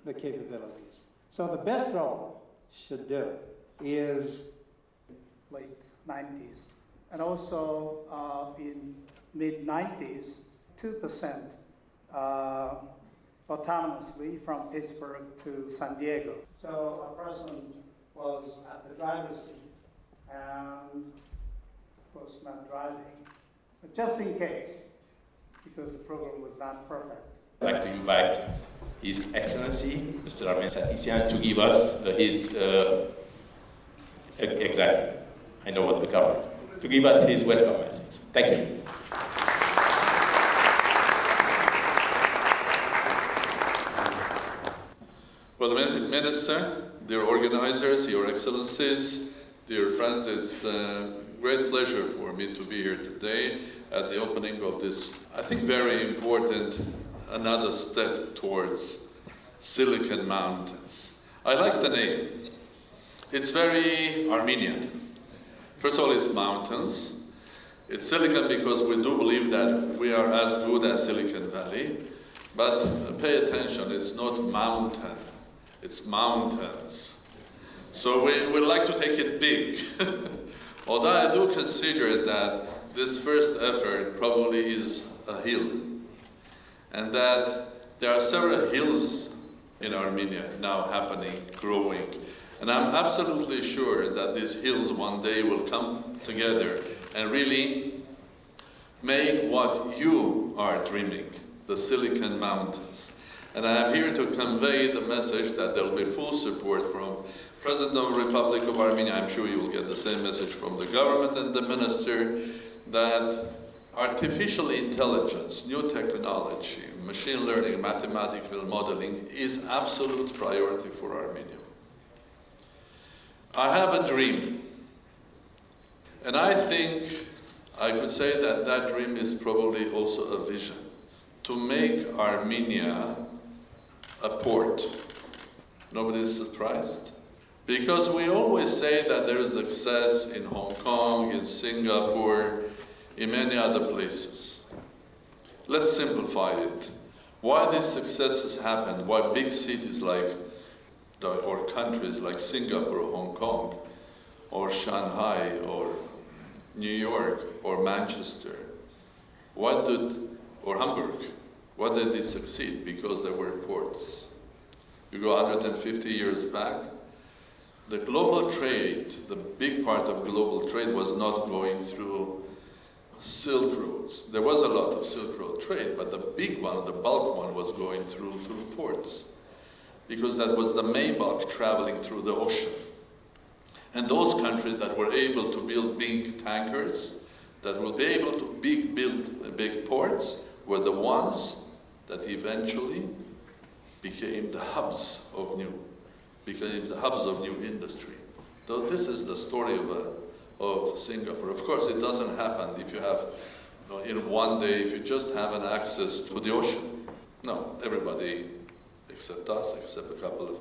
the capabilities. So the best role should do is late 90s, and also in mid-90s, 2% autonomously from Pittsburgh to San Diego. So a person was at the driver's seat and of course not driving, but just in case, because the program was not perfect. I'd like to invite His Excellency, Mr. Armén Sարգսյան, to give us his, exactly, I know what the government, to give us his welcome message. Thank you. Well, Minister, dear organizers, Your Excellencies, dear friends, it's a great pleasure for me to be here today at the opening of this, I think, very important, another step towards Silicon Mountains. I like the name. It's very Armenian. First of all, it's mountains. It's Silicon because we do believe that we are as good as Silicon Valley, but pay attention, it's not mountain. It's mountains. So we like to take it big. Although I do consider that this first effort probably is a hill, and that there are several hills in Armenia now happening, growing. And I'm absolutely sure that these hills one day will come together and really make what you are dreaming, the Silicon Mountains. And I am here to convey the message that there will be full support from President of the Republic of Armenia. I'm sure you will get the same message from the government and the minister, that artificial intelligence, new technology, machine learning, mathematical modeling is absolute priority for Armenia. I have a dream, and I think I could say that that dream is probably also a vision, to make Armenia a port. Nobody is surprised? Because we always say that there is success in Hong Kong, in Singapore, in many other places. Let's simplify it. Why these successes happen, why big cities like, or countries like Singapore, Hong Kong, or Shanghai, or New York, or Manchester, or Hamburg, why did they succeed? Because there were ports. You go 150 years back, the global trade, the big part of global trade was not going through Silk Roads. There was a lot of Silk Road trade, but the big one, the bulk one, was going through ports, because that was the main bulk traveling through the ocean. And those countries that were able to build big tankers, that will be able to build big ports, were the ones that eventually became the hubs of new industry. Though this is the story of Singapore. Of course, it doesn't happen if you have, in one day, if you just have an access to the ocean. No, everybody, except us, except a couple of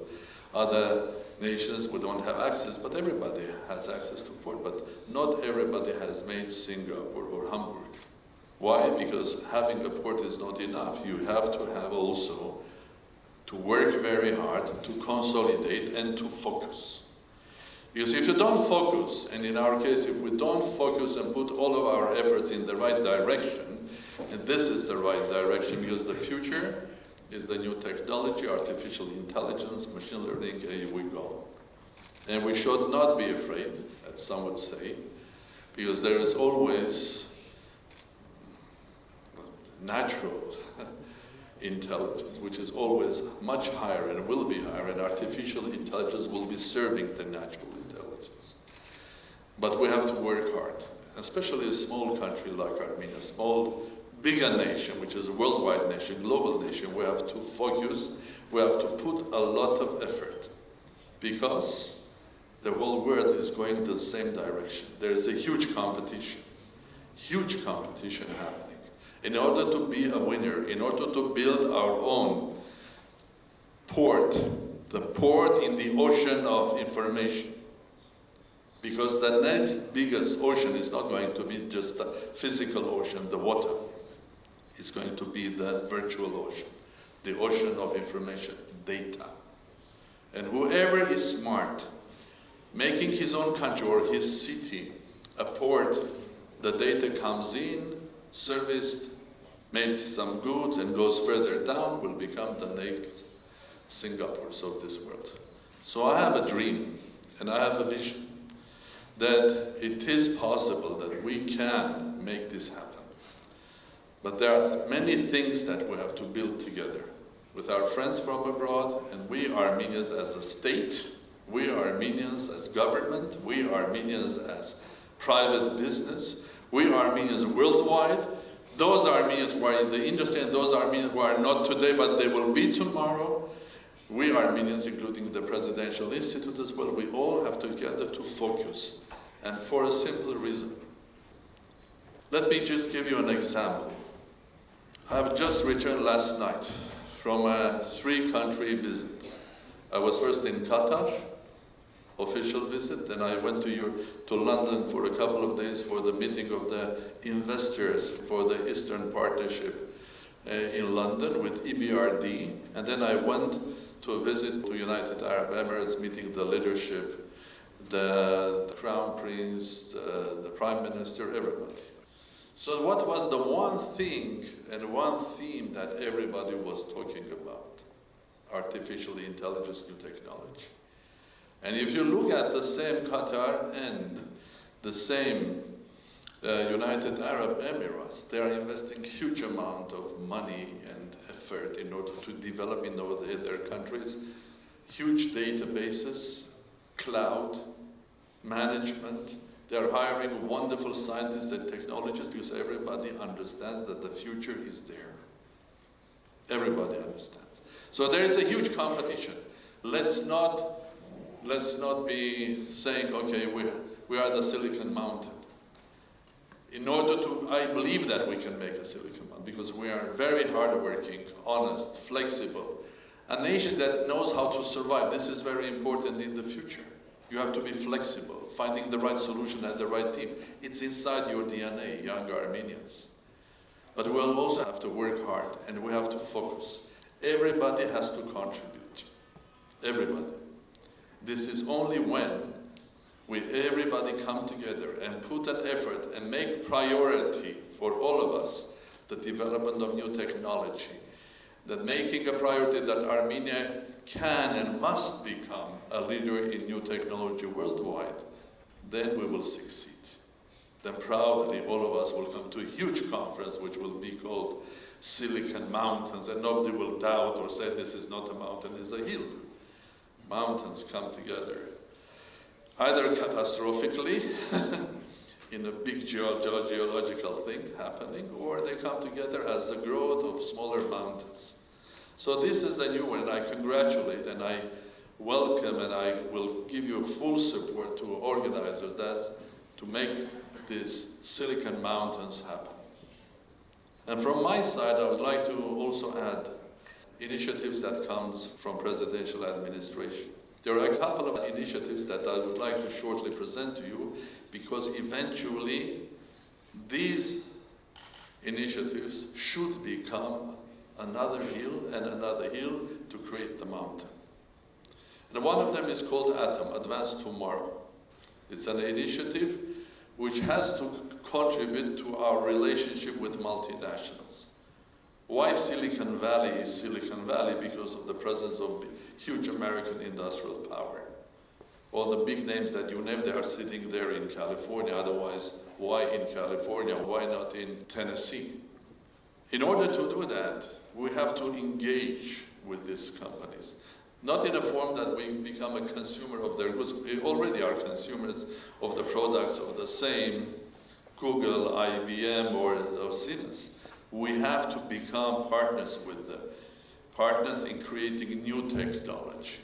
other nations, we don't have access, but everybody has access to port. But not everybody has made Singapore or Hamburg. Why? Because having a port is not enough. You have to have also to work very hard, to consolidate and to focus. Because if you don't focus, and in our case, if we don't focus and put all of our efforts in the right direction, and this is the right direction, because the future is the new technology, artificial intelligence, machine learning, here we go. And we should not be afraid, as some would say, because there is always natural intelligence, which is always much higher and will be higher, and artificial intelligence will be serving the natural intelligence. But we have to work hard, especially a small country like Armenia, a small, bigger nation, which is a worldwide nation, global nation. We have to focus, we have to put a lot of effort, because the whole world is going the same direction. There is a huge competition happening. In order to be a winner, in order to build our own port, the port in the ocean of information, because the next biggest ocean is not going to be just the physical ocean, the water. It's going to be the virtual ocean, the ocean of information, data. And whoever is smart, making his own country or his city a port, the data comes in, serviced, makes some goods and goes further down, will become the next Singapores of this world. So I have a dream and I have a vision that it is possible that we can make this happen. But there are many things that we have to build together with our friends from abroad, and we Armenians as a state, we Armenians as government, we Armenians as private business, we Armenians worldwide, those Armenians who are in the industry and those Armenians who are not today but they will be tomorrow, we Armenians, including the Presidential Institute as well, we all have together to focus, and for a simple reason. Let me just give you an example. I've just returned last night from a 3-country visit. I was first in Qatar, official visit, then I went to London for a couple of days for the meeting of the investors for the Eastern Partnership in London with EBRD, and then I went to a visit to United Arab Emirates, meeting the leadership, the Crown Prince, the Prime Minister, everybody. So what was the one thing and one theme that everybody was talking about? Artificial intelligence, new technology. And if you look at the same Qatar and the same United Arab Emirates, they are investing huge amount of money and effort in order to develop in their countries huge databases, cloud, management. They are hiring wonderful scientists and technologists because everybody understands that the future is there. Everybody understands. So there is a huge competition. Let's not be saying, okay, we are the Silicon Mountain. In order to, I believe that we can make a Silicon Mountain because we are very hardworking, honest, flexible. A nation that knows how to survive. This is very important in the future. You have to be flexible, finding the right solution and the right team. It's inside your DNA, young Armenians. But we'll also have to work hard and we have to focus. Everybody has to contribute. Everybody. This is only when everybody come together and put an effort and make priority for all of us the development of new technology, that making a priority that Armenia can and must become a leader in new technology worldwide, then we will succeed. Then proudly all of us will come to a huge conference which will be called Silicon Mountains, and nobody will doubt or say this is not a mountain, it's a hill. Mountains come together, either catastrophically, in a big geological thing happening, or they come together as the growth of smaller mountains. So this is the new one, and I congratulate and I welcome and I will give you full support to organizers to make these Silicon Mountains happen. And from my side, I would like to also add initiatives that comes from presidential administration. There are a couple of initiatives that I would like to shortly present to you because eventually these initiatives should become another hill and another hill to create the mountain. And one of them is called ATOM, Advance Tomorrow. It's an initiative which has to contribute to our relationship with multinationals. Why Silicon Valley is Silicon Valley? Because of the presence of huge American industrial power. All the big names that you name, they are sitting there in California. Otherwise, why in California? Why not in Tennessee? In order to do that, we have to engage with these companies. Not in a form that we become a consumer of their goods. We already are consumers of the products of the same Google, IBM, or Siemens. We have to become partners with them. Partners in creating new technology,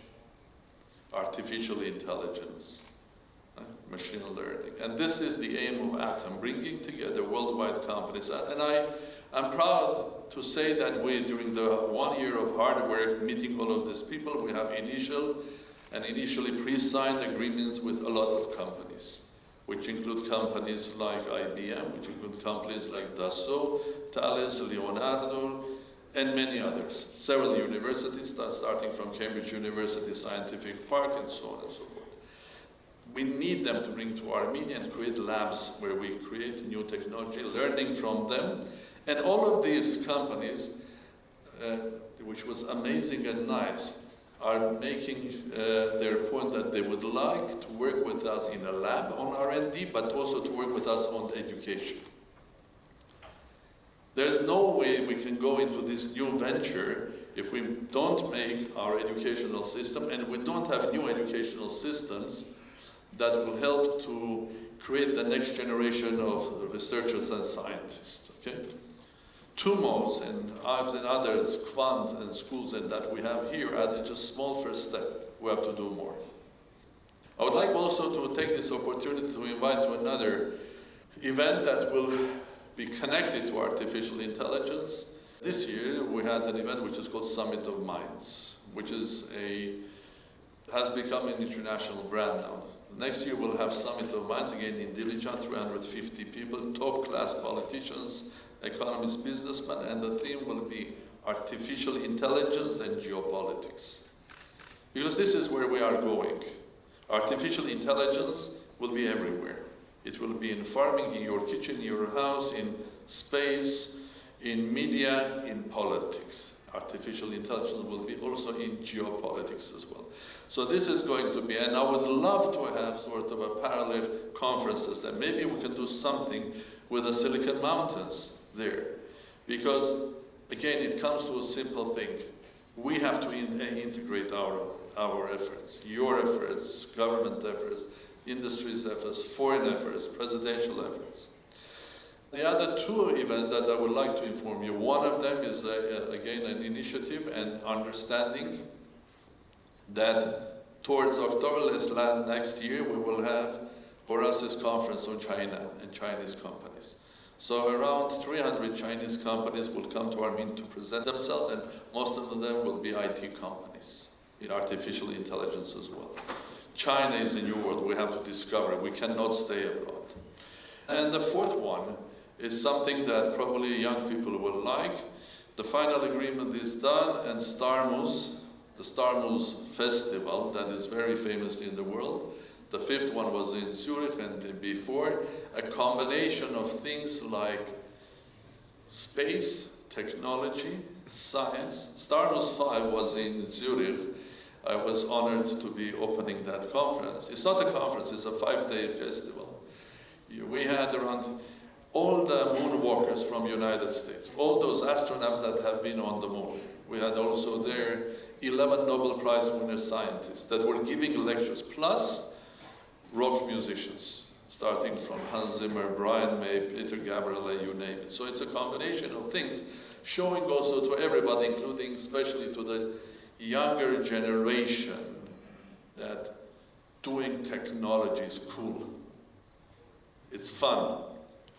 artificial intelligence, machine learning. And this is the aim of ATOM, bringing together worldwide companies. And I'm proud to say that during the 1 year of hard work, meeting all of these people, we have initially pre-signed agreements with a lot of companies, which include companies like IBM, which include companies like Dassault, Thales, Leonardo, and many others. Several universities, starting from Cambridge University Scientific Park and so on and so forth. We need them to bring to Armenia and create labs where we create new technology, learning from them. And all of these companies, which was amazing and nice, are making their point that they would like to work with us in a lab on R&D, but also to work with us on education. There's no way we can go into this new venture if we don't make our educational system, and we don't have new educational systems that will help to create the next generation of researchers and scientists, okay? TUMOs and ABS and others, Quant and schools and that we have here are just a small first step. We have to do more. I would like also to take this opportunity to invite to another event that will be connected to artificial intelligence. This year we had an event which is called Summit of Minds, which is has become an international brand now. Next year we'll have Summit of Minds again in Dilijan, 350 people, top class politicians, economists, businessmen, and the theme will be artificial intelligence and geopolitics. Because this is where we are going. Artificial intelligence will be everywhere. It will be in farming, in your kitchen, in your house, in space, in media, in politics. Artificial intelligence will be also in geopolitics as well. So this is going to be, and I would love to have sort of a parallel conferences that maybe we can do something with the Silicon Mountains there. Because again, it comes to a simple thing. We have to integrate our efforts, your efforts, government efforts, industry's efforts, foreign efforts, presidential efforts. The other two events that I would like to inform you, one of them is again an initiative and understanding that towards October next year we will have Boras's conference on China and Chinese companies. So around 300 Chinese companies will come to Armenia to present themselves, and most of them will be IT companies in artificial intelligence as well. China is a new world we have to discover. We cannot stay abroad. And the fourth one is something that probably young people will like. The final agreement is done, and the Starmus festival that is very famous in the world. The fifth one was in Zurich, and before, a combination of things like space, technology, science. Starmus 5 was in Zurich. I was honored to be opening that conference. It's not a conference, it's a 5-day festival. We had around all the moonwalkers from the United States, all those astronauts that have been on the moon. We had also there 11 Nobel Prize winner scientists that were giving lectures, plus rock musicians, starting from Hans Zimmer, Brian May, Peter Gabriel, you name it. So it's a combination of things, showing also to everybody, including especially to the younger generation, that doing technology is cool. It's fun.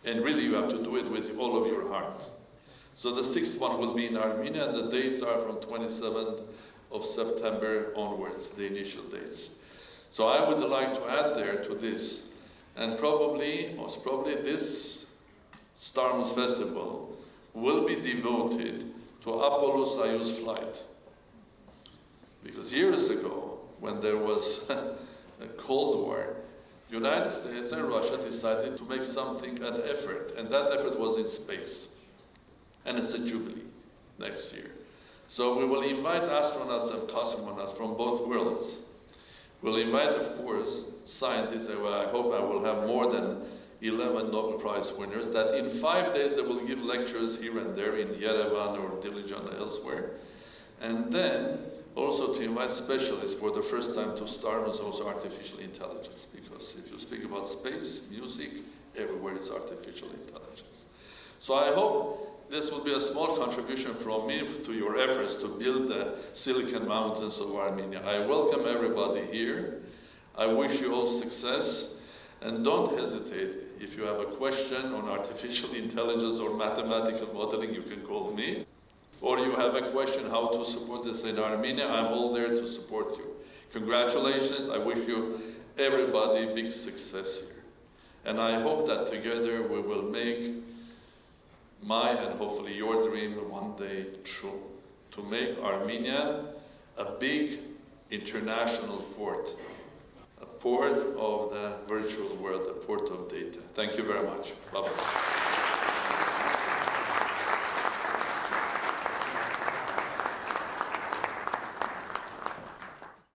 And really you have to do it with all of your heart. So the sixth one will be in Armenia, and the dates are from 27th of September onwards, the initial dates. So I would like to add there to this, and probably, most probably, this Starmus Festival will be devoted to Apollo-Soyuz flight. Because years ago, when there was a Cold War, United States and Russia decided to make something, an effort, and that effort was in space. And it's a jubilee next year. So we will invite astronauts and cosmonauts from both worlds. We'll invite, of course, scientists, and I hope I will have more than 11 Nobel Prize winners, that in 5 days they will give lectures here and there in Yerevan or Dilijan or elsewhere. And then also to invite specialists for the first time to Starmus, also artificial intelligence, because if you speak about space, music, everywhere it's artificial intelligence. So I hope this will be a small contribution from me to your efforts to build the Silicon Mountains of Armenia. I welcome everybody here. I wish you all success, and don't hesitate. If you have a question on artificial intelligence or mathematical modeling, you can call me. Or you have a question how to support this in Armenia, I'm all there to support you. Congratulations, I wish you, everybody, big success here. And I hope that together we will make my and hopefully your dream one day true, to make Armenia a big international port, a port of the virtual world, a port of data. Thank you very much. Bye-bye.